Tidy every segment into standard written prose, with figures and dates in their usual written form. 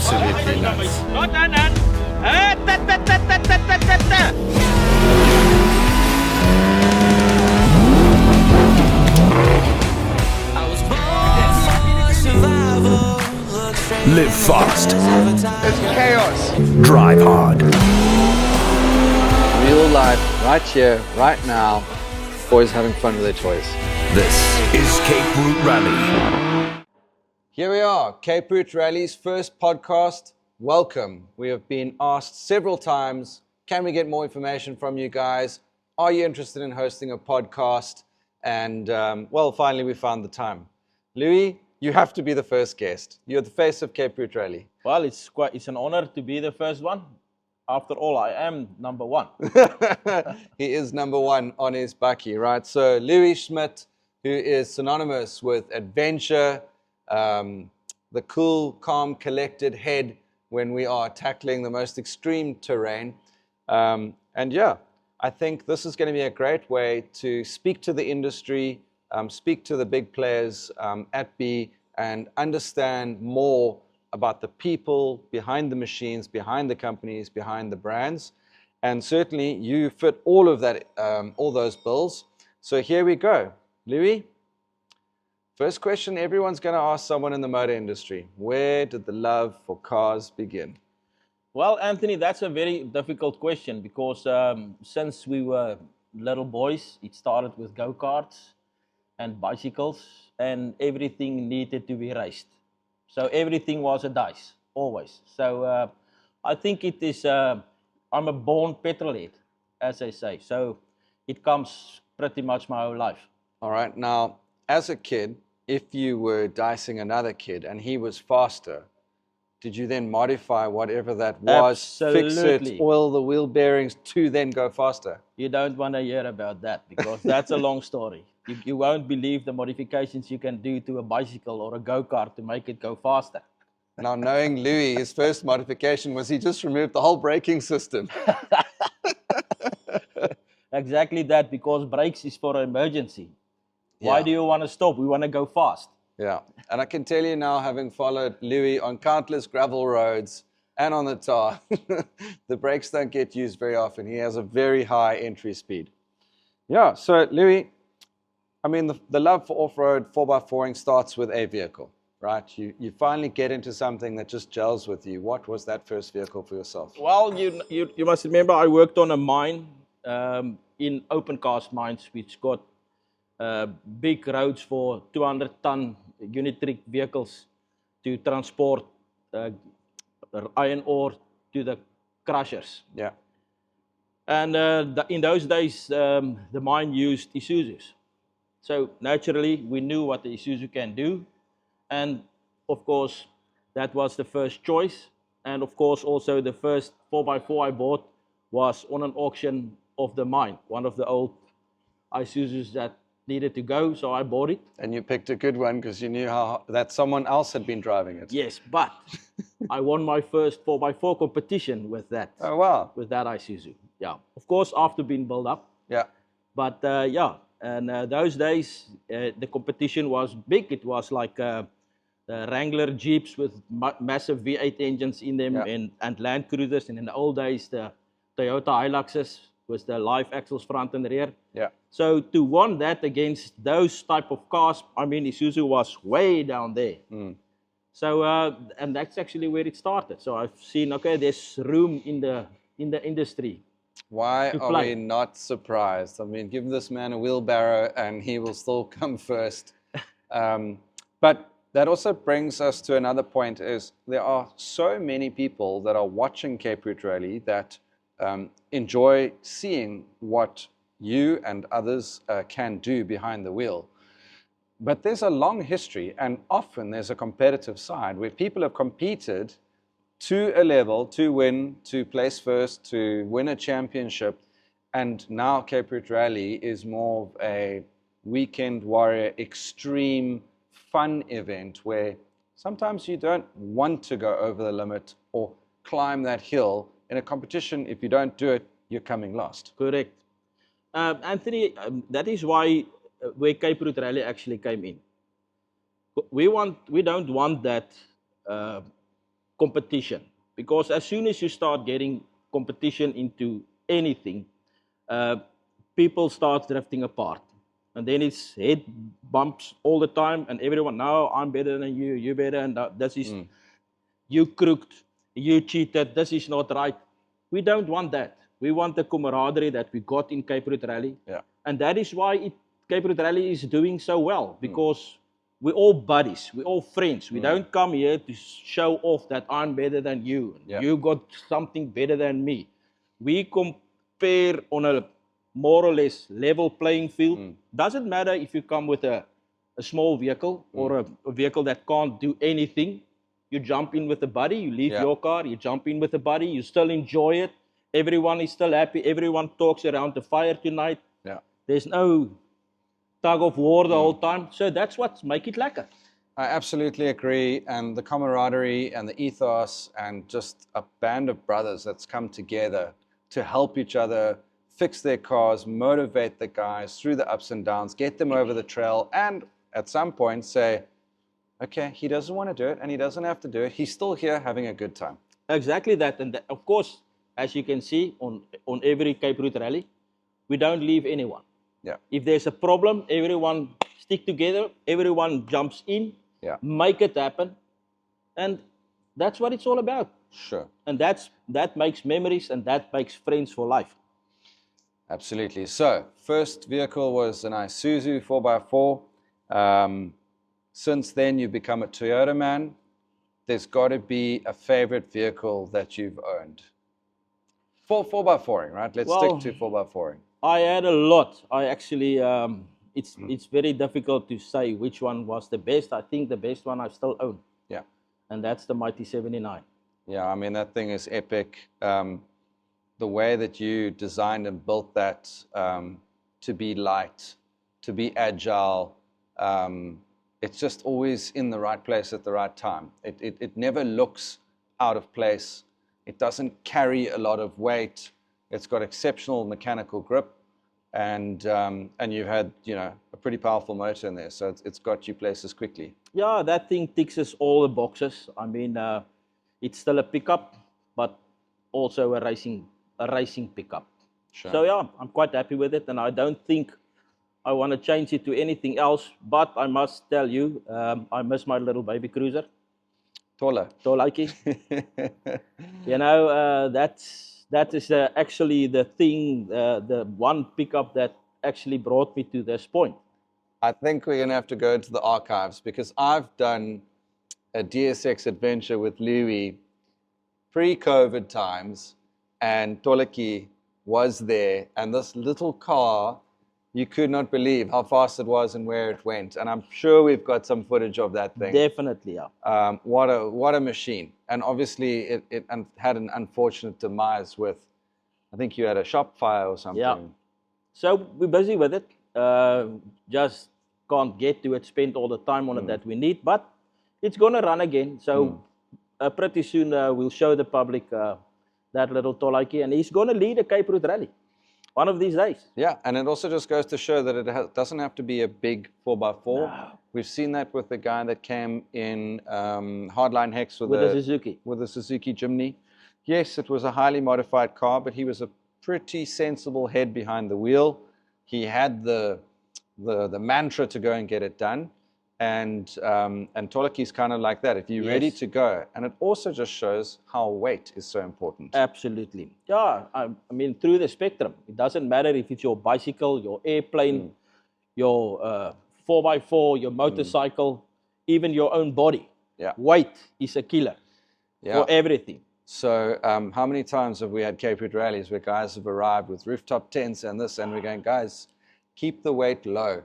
absolutely nuts. Live fast. It's chaos. Drive hard. Real life, right here, right now. Boys having fun with their toys. This is Cape Route Rally. Here we are, Cape Route Rally's first podcast. Welcome. We have been asked several times, can we get more information from you guys? Are you interested in hosting a podcast? And well, finally we found the time. Louis, you have to be the first guest. You're the face of Cape Route Rally. Well, it's an honor to be the first one. After all, I am number one. He is number one on his bakkie, right? So Louis Schmidt, who is synonymous with adventure, the cool, calm, collected head when we are tackling the most extreme terrain. And yeah, I think this is going to be a great way to speak to the industry, speak to the big players at B, and understand more about the people behind the machines, behind the companies, behind the brands. And certainly you fit all of that, all those bills. So here we go. Louis, first question everyone's going to ask someone in the motor industry. Where did the love for cars begin? Well, Anthony, that's a very difficult question because since we were little boys, it started with go-karts and bicycles, and everything needed to be raced. So everything was a dice, always. So I think it is, I'm a born petrolhead, as they say. So it comes pretty much my whole life. All right. Now, as a kid, if you were dicing another kid and he was faster, did you then modify whatever that was, fix it, oil the wheel bearings to then go faster? You don't want to hear about that because that's a long story. You won't believe the modifications you can do to a bicycle or a go-kart to make it go faster. Now, knowing Louis, his first modification was he just removed the whole braking system. Exactly that, because brakes is for emergency. Why Yeah. do you want to stop? We want to go fast. Yeah, and I can tell you now, having followed Louis on countless gravel roads and on the tar, the brakes don't get used very often. He has a very high entry speed. Yeah, so Louis, I mean, the love for off-road 4x4ing starts with a vehicle, right? You finally get into something that just gels with you. What was that first vehicle for yourself? Well, you must remember I worked on a mine in open cast mines, which got big roads for 200-ton unitary vehicles to transport iron ore to the crushers. Yeah. And in those days, the mine used Isuzus. So naturally, we knew what the Isuzu can do. And of course, that was the first choice. And of course, also the first 4x4 I bought was on an auction of the mine, one of the old Isuzus that needed to go, so I bought it. And you picked a good one because you knew that someone else had been driving it. Yes, but I won my first 4x4 competition with that. Oh, wow. With that Isuzu. Yeah. Of course, after being built up. Yeah. But yeah, and those days, the competition was big. It was like Wrangler Jeeps with massive V8 engines in them, Yeah. and Land Cruisers. And in the old days, the Toyota Hiluxes with the live axles front and rear. Yeah. So to win that against those type of cars, I mean, Isuzu was way down there. So, and that's actually where it started. So I've seen, okay, there's room in the industry. Why to are play. we not surprised? I mean, give this man a wheelbarrow and he will still come first. But that also brings us to another point, is there are so many people that are watching Cape Route Rally that enjoy seeing what you and others can do behind the wheel. But there's a long history, and often there's a competitive side where people have competed to a level to win, to place first, to win a championship. And now Cape Route Rally is more of a weekend warrior, extreme fun event where sometimes you don't want to go over the limit or climb that hill. In a competition, if you don't do it, you're coming last. Correct. Anthony, that is why where Cape Route Rally actually came in. We don't want that competition. Because as soon as you start getting competition into anything, people start drifting apart. And then it's head bumps all the time, and everyone, now I'm better than you, you better, and this is, you crooked, you cheated, this is not right. We don't want that. We want the camaraderie that we got in Cape Root Rally. Yeah. And that is why Cape Root Rally is doing so well, because we're all buddies, we're all friends. We don't come here to show off that I'm better than you. Yeah. You got something better than me. We compare on a more or less level playing field. Doesn't matter if you come with a small vehicle or a vehicle that can't do anything. You jump in with a buddy, you leave your car, you jump in with a buddy, you still enjoy it. Everyone is still happy. Everyone talks around the fire tonight. Yeah. There's no tug of war the whole time. So that's what makes it lekker. I absolutely agree. And the camaraderie and the ethos and just a band of brothers that's come together to help each other fix their cars, motivate the guys through the ups and downs, get them over the trail, and at some point say, okay, he doesn't want to do it and he doesn't have to do it. He's still here having a good time. Exactly that. And of course, as you can see on every Cape Root Rally, we don't leave anyone. Yeah. If there's a problem, everyone stick together, everyone jumps in, Yeah. make it happen. And that's what it's all about. Sure. And that makes memories, and that makes friends for life. Absolutely. So, first vehicle was an Isuzu 4x4. Since then, you've become a Toyota man. There's got to be a favorite vehicle that you've owned. 4x4ing, right? Let's stick to 4x4ing. I had a lot. I actually, it's very difficult to say which one was the best. I think the best one I still own, Yeah. and that's the Mighty 79. Yeah, I mean, that thing is epic. The way that you designed and built that to be light, to be agile, it's just always in the right place at the right time. It never looks out of place. It doesn't carry a lot of weight. It's got exceptional mechanical grip, and you've had, you know, a pretty powerful motor in there, so it's got you places quickly. Yeah, that thing ticks us all the boxes. I mean, it's still a pickup, but also a racing pickup. Sure. So yeah, I'm quite happy with it, and I don't think I want to change it to anything else. But I must tell you, I miss my little baby cruiser, Tola. Tolaiki. You know, that is actually the thing, the one pickup that actually brought me to this point. I think we're going to have to go into the archives, because I've done a DSX adventure with Louis pre-COVID times, and Tolaki was there, and this little car, you could not believe how fast it was and where it went. And I'm sure we've got some footage of that thing. Definitely, yeah. What a machine. And obviously it had an unfortunate demise with, I think you had a shop fire or something. Yeah. So we're busy with it. Just can't get to it, spend all the time on it that we need, but it's going to run again. So pretty soon we'll show the public that little Tolaiki, and he's going to lead a Cape Root Rally one of these days. Yeah, and it also just goes to show that it doesn't have to be a big 4x4. No. We've seen that with the guy that came in Hardline Hex with the Suzuki. With the Suzuki Jimny. Yes, it was a highly modified car, but he was a pretty sensible head behind the wheel. He had the mantra to go and get it done. And Tolaki's kind of like that. If you're ready to go, and it also just shows how weight is so important. Absolutely. Yeah, I mean, through the spectrum. It doesn't matter if it's your bicycle, your airplane, your 4x4, your motorcycle, even your own body. Yeah. Weight is a killer for everything. So how many times have we had Cape Root rallies where guys have arrived with rooftop tents and this, and we're going, guys, keep the weight low.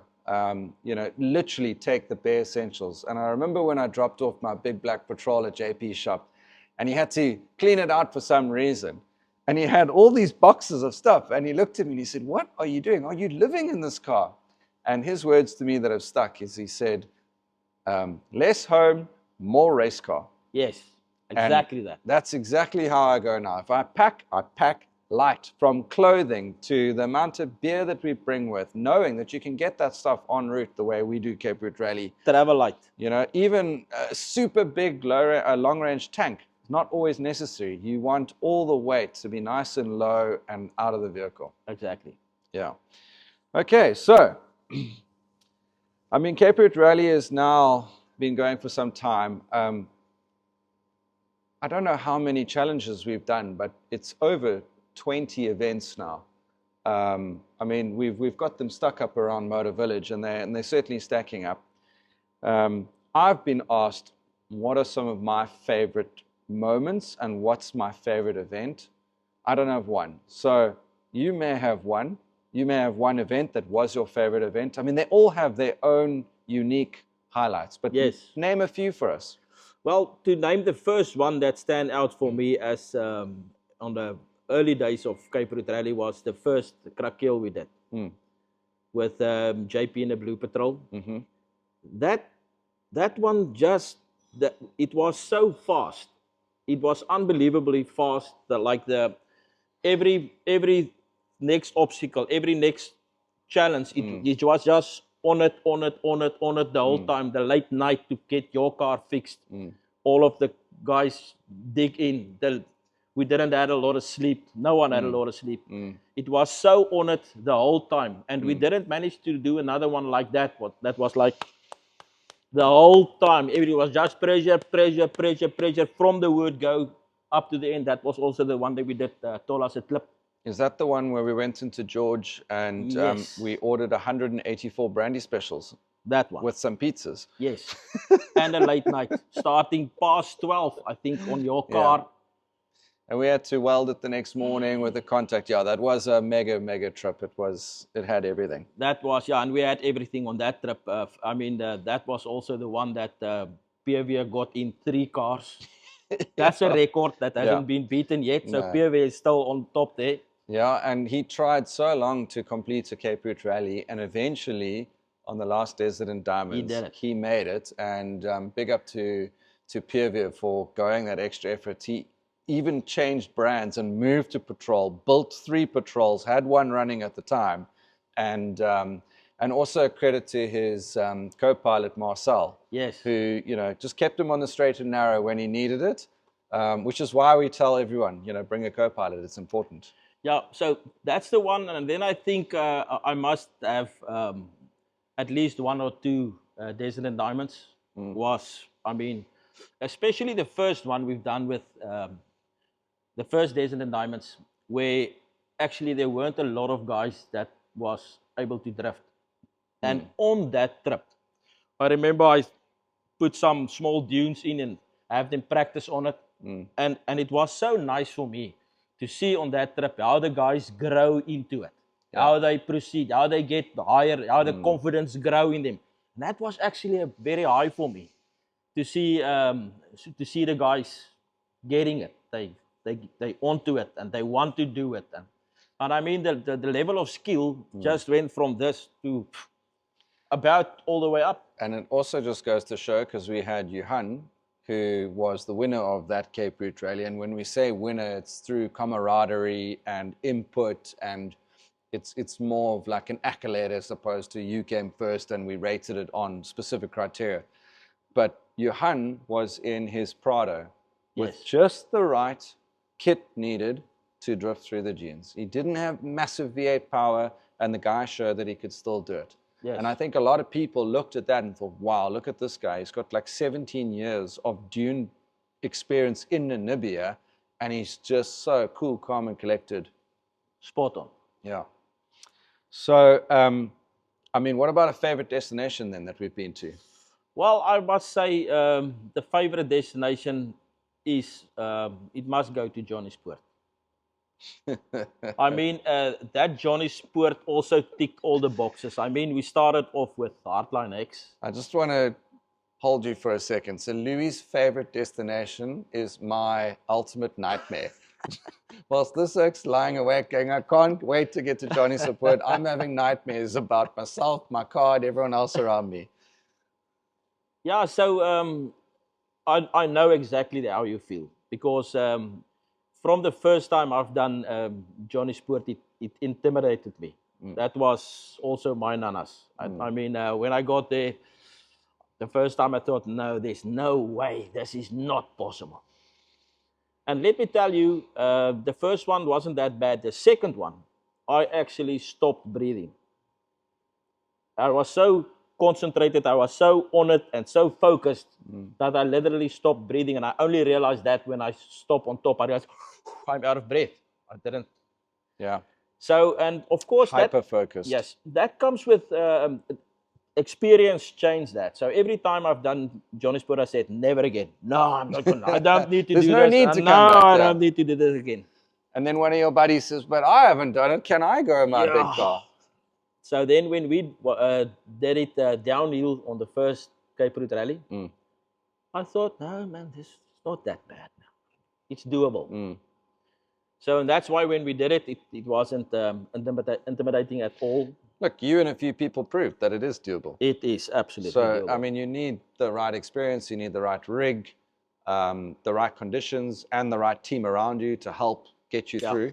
You know, literally take the bare essentials. And I remember when I dropped off my big black patrol at JP's shop, and he had to clean it out for some reason. And he had all these boxes of stuff, and he looked at me and he said, "What are you doing? Are you living in this car?" And his words to me that have stuck is, he said, less home, more race car. Yes, exactly that. That's exactly how I go now. If I pack light, from clothing to the amount of beer that we bring with, knowing that you can get that stuff en route the way we do Cape Root Rally. Travel light. You know, even a super big long-range tank not always necessary. You want all the weight to be nice and low and out of the vehicle. Exactly. Yeah. Okay, so I mean, Cape Route Rally has now been going for some time. I don't know how many challenges we've done, but it's over 20 events now. I mean, we've got them stuck up around Motor Village, and they're certainly stacking up. I've been asked, what are some of my favorite moments and what's my favorite event? I don't have one. So you may have one. You may have one event that was your favorite event. I mean, they all have their own unique highlights, but Yes. name a few for us. Well, to name the first one that stand out for me as on the early days of Cape Route Rally was the first Crackhill we did with JP and the Blue Patrol. Mm-hmm. That one it was so fast. It was unbelievably fast. Every next obstacle, every next challenge, it was just on it the whole time. The late night to get your car fixed. All of the guys dig in. We didn't have a lot of sleep. No one had a lot of sleep. It was so on it the whole time. And we didn't manage to do another one like that. That was like the whole time. It was just pressure from the word go up to the end. That was also the one that we did, Tolas at Klip. Is that the one where we went into George and Yes. we ordered 184 brandy specials That one. with some pizzas? Yes. And a late night, starting past 12, I think, on your car. And we had to weld it the next morning with the contact. Yeah, that was a mega trip. It had everything. That was, and we had everything on that trip. That was also the one that PV got in 3 cars. That's a record that hasn't been beaten yet. So No. PV is still on top there. Yeah, and he tried so long to complete a Cape Route Rally, and eventually, on the last Desert and Diamonds, did it. he made it. And big up to Pierre for going that extra effort. He even changed brands and moved to Patrol, built 3 Patrols, had one running at the time, and also credit to his co-pilot Marcel, Yes. who just kept him on the straight and narrow when he needed it, which is why we tell everyone, bring a co-pilot. It's important. Yeah, so that's the one. And then I think I must have at least 1 or 2 Desert and Diamonds. Especially the first one we've done with the first Desert and Diamonds, where actually there weren't a lot of guys that was able to drift. And on that trip, I remember I put some small dunes in and have them practice on it. And it was so nice for me to see on that trip how the guys grow into it, how they proceed, how they get higher, how the confidence grow in them. And that was actually a very high for me to see the guys getting it. They onto it and they want to do it. And I mean the level of skill just went from this to about all the way up. And it also just goes to show, because we had Johan, who was the winner of that Cape Route Rally. And when we say winner, it's through camaraderie and input, and it's more of like an accolade as opposed to you came first and we rated it on specific criteria. But Johan was in his Prado with just the right kit needed to drift through the dunes. He didn't have massive V8 power, and the guy showed that he could still do it. Yes. And I think a lot of people looked at that and thought, wow, look at this guy. He's got like 17 years of dune experience in Namibia, and he's just so cool, calm, and collected. Spot on. Yeah. So, what about a favorite destination then that we've been to? Well, I must say the favorite destination is, it must go to Johannesburg. That Johannesburg also ticked all the boxes. We started off with Heartline X. I just want to hold you for a second. So Louis' favorite destination is my ultimate nightmare. Whilst this X lying awake going, I can't wait to get to Johannesburg. I'm having nightmares about myself, my car, and everyone else around me. Yeah, so I know exactly how you feel, because from the first time I've done Johannesburg, it intimidated me. That was also my nanas. When I got there, the first time I thought, no, there's no way, this is not possible. And let me tell you, the first one wasn't that bad. The second one, I actually stopped breathing. I was so concentrated, I was so on it and so focused that I literally stopped breathing. And I only realized that when I stopped on top, I realized I'm out of breath. I didn't. Yeah. So, and of course, Hyper focused. yes, that comes with experience. Change that. So every time I've done Johannesburg, I said, never again. No, I'm not going to. I don't need to There's do no this. need to No, come back I there. don't need to do this again. And then one of your buddies says, but I haven't done it. Can I go in my big Yeah. car? So then when we did it downhill on the first Cape Route Rally, I thought, no, man, this is not that bad. It's doable. So and that's why when we did it, it wasn't intimidating at all. Look, you and a few people proved that it is doable. It is absolutely So, doable. I mean, you need the right experience, you need the right rig, the right conditions, and the right team around you to help get you through.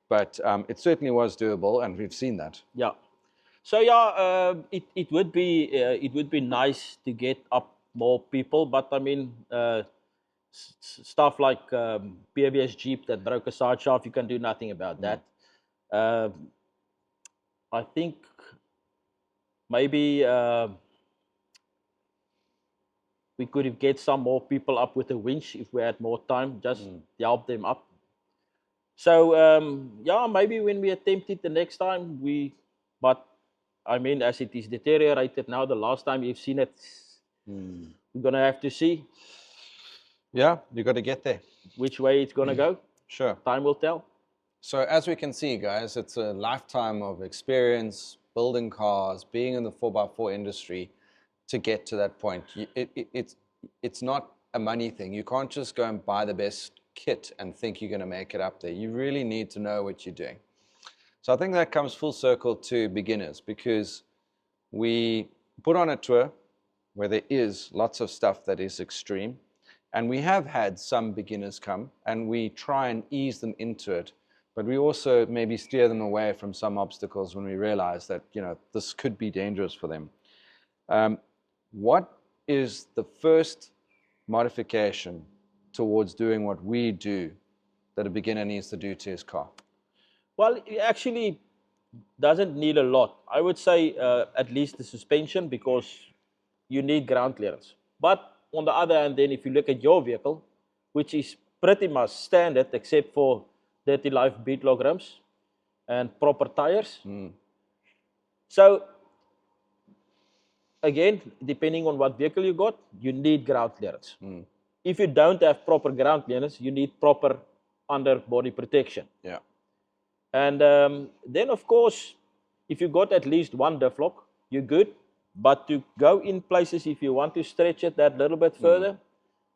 But it certainly was doable, and we've seen that. Yeah. So yeah, it would be nice to get up more people, but I mean, stuff like PBS Jeep that broke a side shaft, you can do nothing about that. I think maybe we could get some more people up with a winch if we had more time, just to help them up. So yeah, maybe when we attempt it the next time, but I mean, as it is deteriorated now, the last time you've seen it, we're going to have to see. Yeah, you got to get there. Which way it's going to go. Sure. Time will tell. So as we can see, guys, it's a lifetime of experience, building cars, being in the 4x4 industry to get to that point. It's not a money thing. You can't just go and buy the best kit and think you're going to make it up there. You really need to know what you're doing. So I think that comes full circle to beginners, because we put on a tour where there is lots of stuff that is extreme, and we have had some beginners come and we try and ease them into it, but we also maybe steer them away from some obstacles when we realize that, you know, this could be dangerous for them. What is the first modification towards doing what we do that a beginner needs to do to his car? Well, it actually doesn't need a lot. I would say at least the suspension, because you need ground clearance. But on the other hand, then if you look at your vehicle, which is pretty much standard except for Dirty Life beadlock rims and proper tires. So again, depending on what vehicle you got, you need ground clearance. If you don't have proper ground clearance, you need proper underbody protection. Yeah. And then, of course, if you got at least one diff lock, you're good. But to go in places, if you want to stretch it that little bit further,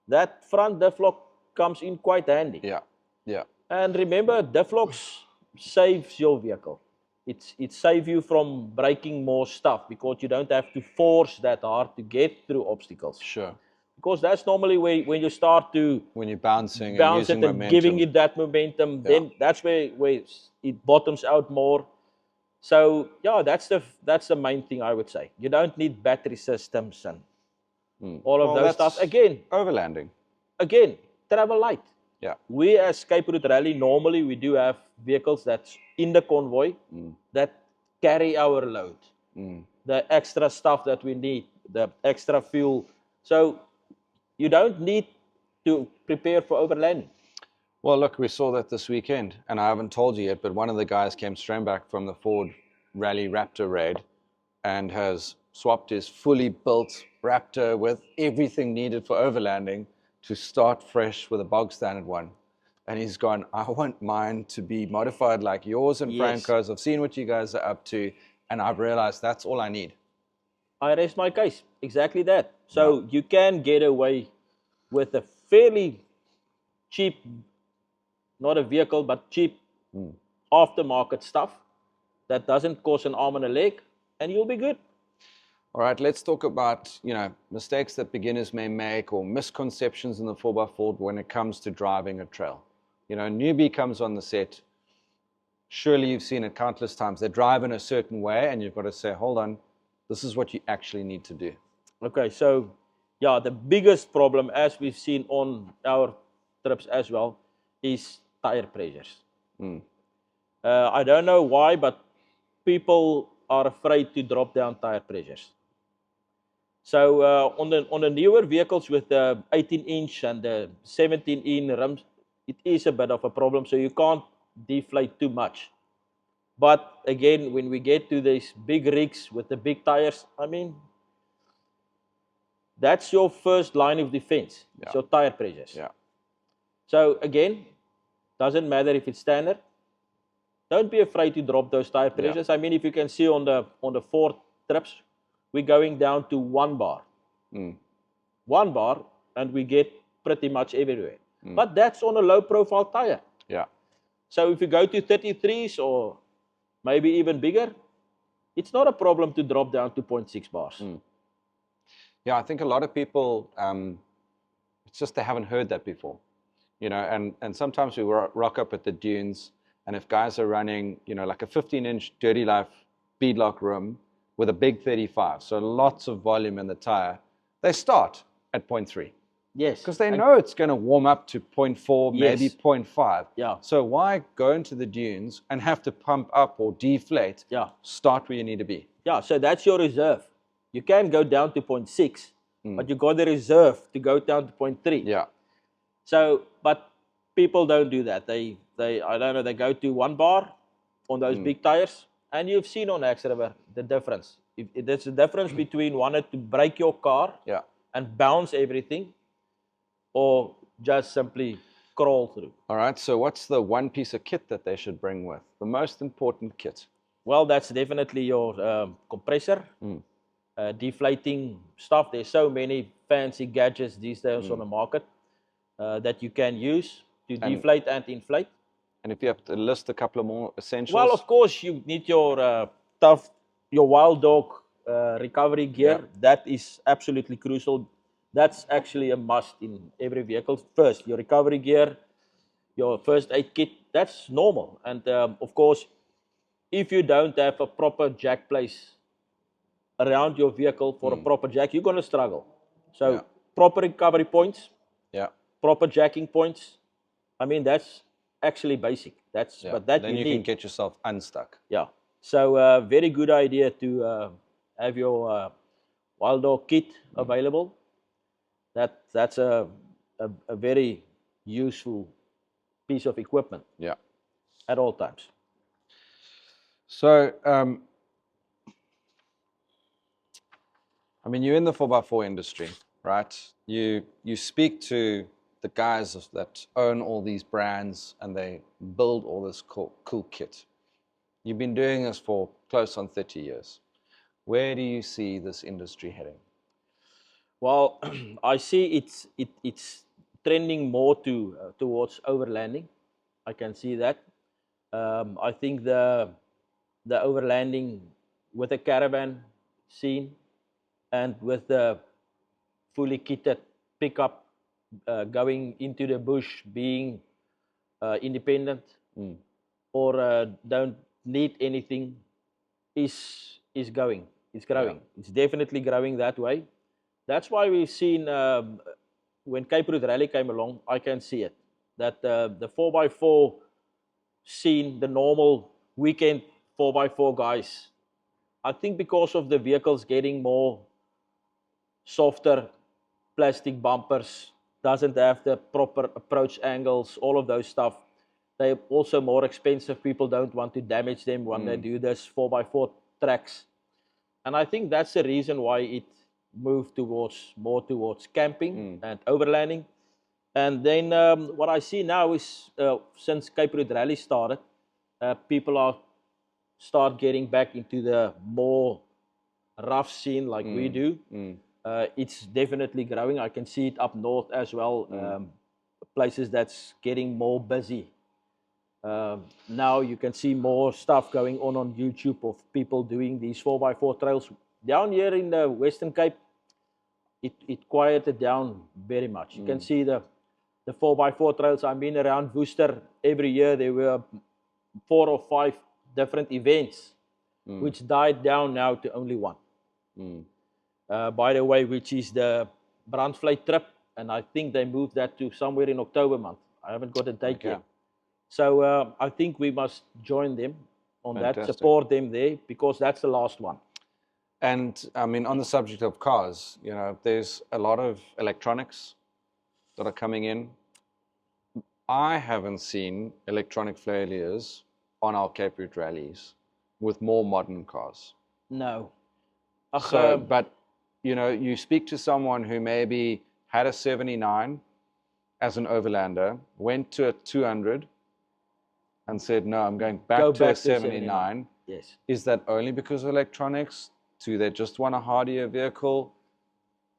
that front diff lock comes in quite handy. Yeah. Yeah. And remember, diff locks saves your vehicle. It saves you from breaking more stuff, because you don't have to force that hard to get through obstacles. Sure. Because that's normally when you start to When you're bouncing bounce and it using and momentum. giving it that momentum, then that's where it bottoms out more. So yeah, that's the main thing I would say. You don't need battery systems and all of those stuff. Again, overlanding. Travel light. Yeah. We as Cape Route Rally, normally we do have vehicles that's in the convoy that carry our load. The extra stuff that we need, the extra fuel. So you don't need to prepare for overlanding. Well, look, we saw that this weekend, and I haven't told you yet, but one of the guys came straight back from the Ford Rally Raptor raid and has swapped his fully built Raptor with everything needed for overlanding to start fresh with a bog standard one. And he's gone, I want mine to be modified like yours and Franco's. I've seen what you guys are up to, and I've realized that's all I need. I rest my case. Exactly that. So you can get away with a fairly cheap, not a vehicle, but cheap aftermarket stuff that doesn't cost an arm and a leg, and you'll be good. All right, let's talk about, mistakes that beginners may make or misconceptions in the 4x4 when it comes to driving a trail. A newbie comes on the set. Surely you've seen it countless times. They drive in a certain way, and you've got to say, hold on, this is what you actually need to do. Okay, so yeah, the biggest problem, as we've seen on our trips as well, is tire pressures. Mm. I don't know why, but people are afraid to drop down tire pressures. So on the newer vehicles with the 18-inch and the 17-inch rims, it is a bit of a problem. So you can't deflate too much. But again, when we get to these big rigs with the big tires, I mean, that's your first line of defense. Yeah. So tire pressures. Yeah. So again, doesn't matter if it's standard. Don't be afraid to drop those tire pressures. I mean, if you can see on the 4 trips, we're going down to 1 bar. Mm. 1 bar, and we get pretty much everywhere. But that's on a low profile tire. Yeah. So if you go to 33s or maybe even bigger, it's not a problem to drop down to 0.6 bars. Yeah, I think a lot of people, it's just they haven't heard that before, you know, and sometimes we rock up at the dunes, and if guys are running, you know, like a 15-inch Dirty Life beadlock rim with a big 35, so lots of volume in the tire, they start at 0.3. Yes. Because they know it's going to warm up to 0.4, maybe Yes. 0.5. Yeah. So why go into the dunes and have to pump up or deflate? Yeah. Start where you need to be. Yeah, so that's your reserve. You can go down to 0.6, but you got the reserve to go down to 0.3. Yeah. So, but people don't do that. They I don't know, they go to 1 bar on those big tires, and you've seen on Axe River the difference. There's a difference between wanting to break your car Yeah. and bounce everything, or just simply crawl through. All right. So what's the one piece of kit that they should bring with? The most important kit. Well, that's definitely your compressor, deflating stuff. There's so many fancy gadgets these days on the market that you can use to deflate and inflate. And if you have to list a couple of more essentials. Well, of course, you need your your Wild Dog recovery gear. That is absolutely crucial. That's actually a must in every vehicle. First, your recovery gear, your first aid kit, that's normal. And of course, if you don't have a proper jack place around your vehicle for a proper jack, you're going to struggle. So proper recovery points, Yeah. proper jacking points. I mean, that's actually basic. That's Yeah. but that then you need. can get yourself unstuck. Yeah. So very good idea to have your Wild Dog kit available. That's a very useful piece of equipment Yeah. at all times. So, I mean, you're in the 4x4 industry, right? You speak to the guys that own all these brands and they build all this cool kit. You've been doing this for close on 30 years. Where do you see this industry heading? Well, I see it's trending more towards overlanding. I can see that. I think the overlanding with the caravan scene and with the fully kitted pickup going into the bush, being independent or don't need anything is going. It's growing. Yeah. It's definitely growing that way. That's why we've seen when Cape Route Rally came along, I can see it. That the 4x4 scene, the normal weekend 4x4 guys, I think because of the vehicles getting more softer, plastic bumpers, doesn't have the proper approach angles, all of those stuff. They're also more expensive. People don't want to damage them when they do this 4x4 tracks. And I think that's the reason why it moved more towards camping and overlanding. And then what I see now is since Cape Route Rally started, people start getting back into the more rough scene like we do. It's definitely growing. I can see it up north as well. Places that's getting more busy. Now you can see more stuff going on YouTube of people doing these 4x4 trails. Down here in the Western Cape, it quieted down very much. You can see the 4x4 trails. I've been around Worcester every year. There were 4 or 5 different events, which died down now to only one. By the way, which is the Brandvlei trip, and I think they moved that to somewhere in October month. I haven't got a date Okay. yet. So I think we must join them on that, Fantastic. support them there, because that's the last one. And I mean, on the subject of cars, there's a lot of electronics that are coming in. I haven't seen electronic failures on our Cape Route rallies with more modern cars. No. So, but you speak to someone who maybe had a 79 as an overlander, went to a 200 and said, no, I'm going back Go to back a to 79. Yes. Is that only because of electronics? Do they just want a hardier vehicle?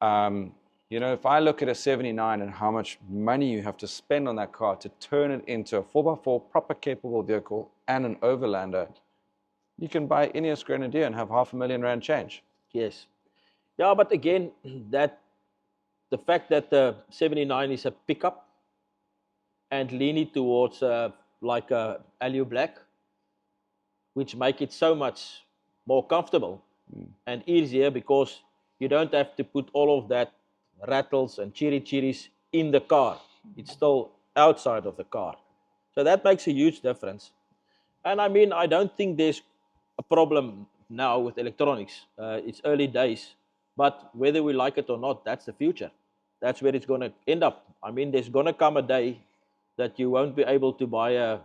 If I look at a 79 and how much money you have to spend on that car to turn it into a 4x4 proper capable vehicle and an overlander, you can buy Ineos Grenadier and have R500,000 change. Yes. Yeah, but again, the fact that the 79 is a pickup and leaning towards like a Alio Black, which make it so much more comfortable and easier, because you don't have to put all of that rattles and chiri-chiris in the car. It's still outside of the car. So that makes a huge difference. And I mean, I don't think there's a problem now with electronics. It's early days, but whether we like it or not, that's the future. That's where it's going to end up. I mean, there's going to come a day that you won't be able to buy a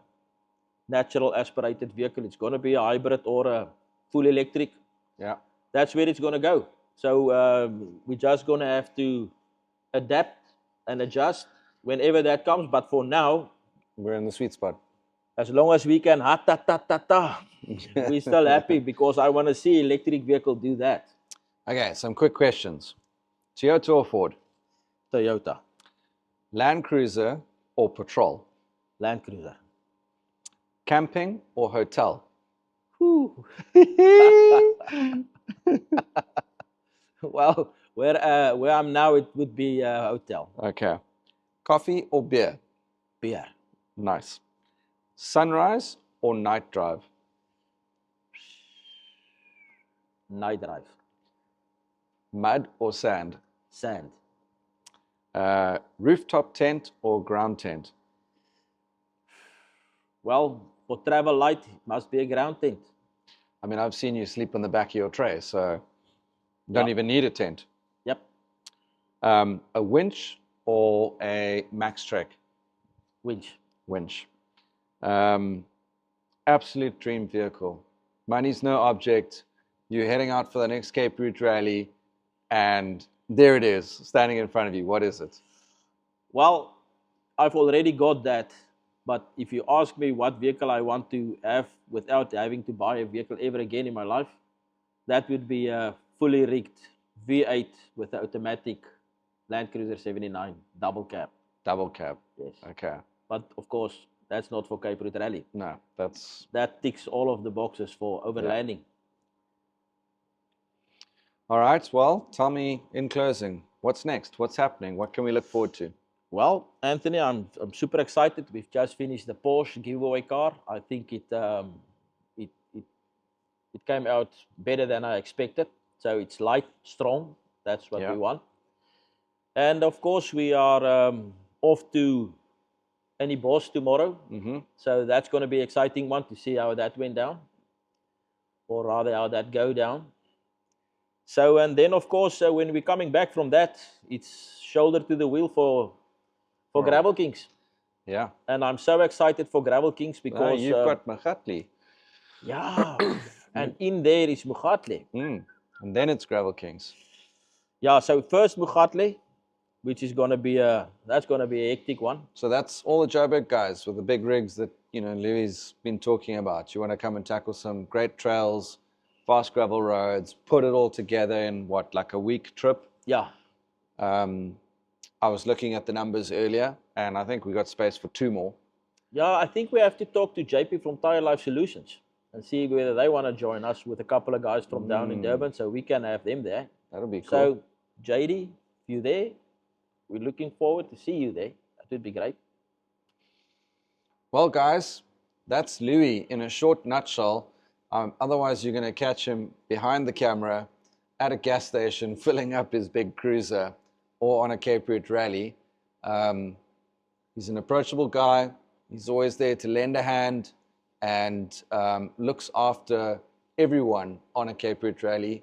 natural aspirated vehicle. It's going to be a hybrid or a full electric. Yeah. That's where it's going to go. So we're just going to have to adapt and adjust whenever that comes. But for now, We're in the sweet spot. as long as we can, we're still happy, because I want to see electric vehicle do that. Okay, some quick questions. Toyota or Ford? Toyota, Land Cruiser or Patrol? Land Cruiser. Camping or hotel? Well, where I'm now, it would be a hotel. Okay. Coffee or beer? Beer. Nice. Sunrise or night drive? Night drive. Mud or sand? Sand. Rooftop tent or ground tent? Well, for travel light, it must be a ground tent. I mean, I've seen you sleep on the back of your tray, so you don't Yeah. even need a tent. Yep. A winch or a Max Trek Winch. winch? Absolute dream vehicle. Money's no object. You're heading out for the next Cape Route rally, and there it is, standing in front of you. What is it? Well, I've already got that. But if you ask me what vehicle I want to have without having to buy a vehicle ever again in my life, that would be a fully rigged V8 with an automatic Land Cruiser 79 double cab. Double cab. Yes. Okay. But of course, that's not for Cape Route Rally. No, that's That ticks all of the boxes for overlanding. all right. Well, tell me in closing, what's next? What's happening? What can we look forward to? Well, Anthony, I'm super excited. We've just finished the Porsche giveaway car. I think it came out better than I expected. So it's light, strong. That's what Yeah. we want. And of course, we are off to Annie Bos tomorrow. Mm-hmm. So that's going to be an exciting one to see how that went down, or rather how that go down. So, and then of course, when we're coming back from that, it's shoulder to the wheel for Right. Gravel Kings. Yeah. And I'm so excited for Gravel Kings because You've got Magatli. yeah, and in there is Mugatle. And then it's Gravel Kings. Yeah, so first Mugatle, which is going to be a hectic one. So that's all the Joburg guys with the big rigs that Louis been talking about. You want to come and tackle some great trails, fast gravel roads, put it all together in what, like a week trip? Yeah. I was looking at the numbers earlier, and I think we got space for 2 more. Yeah, I think we have to talk to JP from Tire Life Solutions and see whether they want to join us with a couple of guys from down in Durban, so we can have them there. That'll be cool. So, JD, if you're there, we're looking forward to see you there. That would be great. Well, guys, that's Louis in a short nutshell. Otherwise, you're going to catch him behind the camera at a gas station filling up his big cruiser or on a Cape Route rally. He's an approachable guy. He's always there to lend a hand and looks after everyone on a Cape Route rally.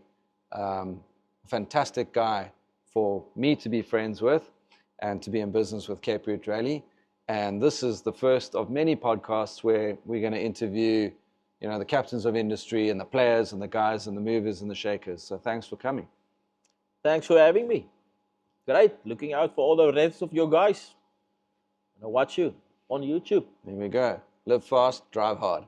Fantastic guy for me to be friends with and to be in business with Cape Route Rally. And this is the first of many podcasts where we're going to interview, the captains of industry and the players and the guys and the movers and the shakers. So thanks for coming. Thanks for having me. Great. Looking out for all the rest of your guys. I'm going to watch you on YouTube. There we go. Live fast, drive hard.